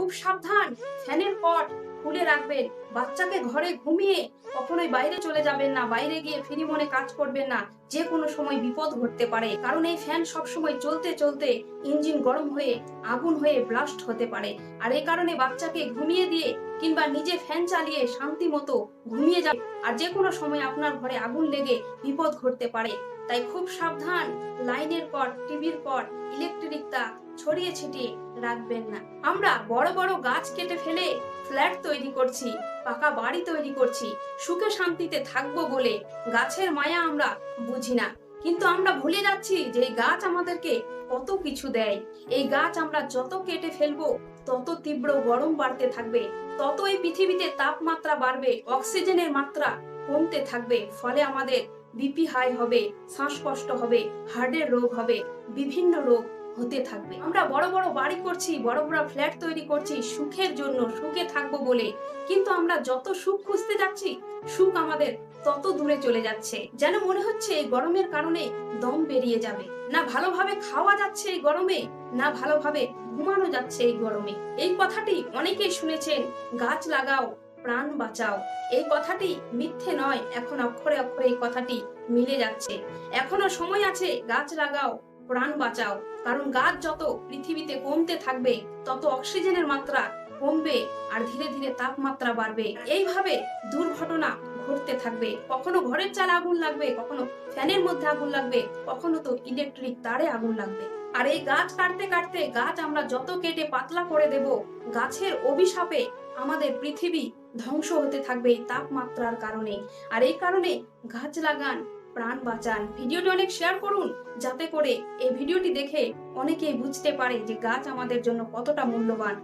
খুব সাবধান, ফ্যানের পট খুলে রাখবেন। বাচ্চাকে ঘরে ঘুমিয়ে কখনোই বাইরে চলে যাবেন না, বাইরে গিয়ে ফ্রি মনে কাজ করবেন না। যে কোনো সময় বিপদ ঘটতে পারে, কারণ এই ফ্যান সবসময় চলতে চলতে ইঞ্জিন গরম হয়ে আগুন হয়ে ব্লাস্ট হতে পারে। আর এই কারণে বাচ্চাকে ঘুমিয়ে দিয়ে কিংবা নিজে ফ্যান চালিয়ে শান্তি মতো ঘুমিয়ে যাবে। আর যে কোনো সময় আপনার ঘরে আগুন লেগে বিপদ ঘটতে পারে। তাই খুব সাবধান, লাইনের পট, টিভির পট, ইলেকট্রিক তার ছড়িয়ে ছিটিয়ে রাখবেন না। আমরা বড় বড় গাছ কেটে ফেলে ফ্ল্যাট তৈরি করছি, পাকা বাড়ি তৈরি করছি, সুখে শান্তিতে থাকবো বলে গাছের মায়া আমরা বুঝি না। কিন্তু আমরা ভুলে যাচ্ছি যে এই গাছ আমাদেরকে কত কিছু দেয়। এই গাছ আমরা যত কেটে ফেলবো তত তীব্র গরম বাড়তে থাকবে, তত এই পৃথিবীতে তাপমাত্রা বাড়বে, অক্সিজেনের মাত্রা কমতে থাকবে। ফলে আমাদের বিপি হাই হবে, শ্বাসকষ্ট হবে, হার্টের রোগ হবে, বিভিন্ন রোগ হতে থাকবে। আমরা বড় বড় বাড়ি করছি, বড় বড় ফ্ল্যাট তৈরি করছি সুখের জন্য, সুখে থাকবো বলে। কিন্তু আমরা যত সুখ খুঁজতে যাচ্ছি, সুখ আমাদের তত দূরে চলে যাচ্ছে। যেন মনে হচ্ছে এই গরমের কারণে দম বেরিয়ে যাবে। না ভালোভাবে খাওয়া যাচ্ছে এই গরমে, না ভালোভাবে ঘুমানো যাচ্ছে এই গরমে। এই কথাটি অনেকেই শুনেছেন, গাছ লাগাও প্রাণ বাঁচাও। এই কথাটি মিথ্যে নয়, এখন অক্ষরে অক্ষরে এই কথাটি মিলে যাচ্ছে। এখনো সময় আছে, গাছ লাগাও প্রাণ বাঁচাও। কারণ গাছ যত পৃথিবীতে কমতে থাকবে তত অক্সিজেনের মাত্রা কমবে আর ধীরে ধীরে তাপমাত্রা বাড়বে। এইভাবে দুর্ঘটনা ঘটতে থাকবে। কখনো ঘরের চালে আগুন লাগবে, কখনো ফ্যানের মধ্যে আগুন লাগবে, কখনো তো ইলেকট্রিক তারে আগুন লাগবে। আর এই গাছ কাটতে কাটতে, গাছ আমরা যত কেটে পাতলা করে দেব, গাছের অভিশাপে আমাদের পৃথিবী ধ্বংস হতে থাকবে এই তাপমাত্রার কারণে। আর এই কারণে গাছ লাগান, প্রাণ বাঁচান। ভিডিওটি অনেক শেয়ার করুন, যাতে করে এই ভিডিওটি দেখে অনেকেই বুঝতে পারে যে গাছ আমাদের জন্য কতটা মূল্যবান।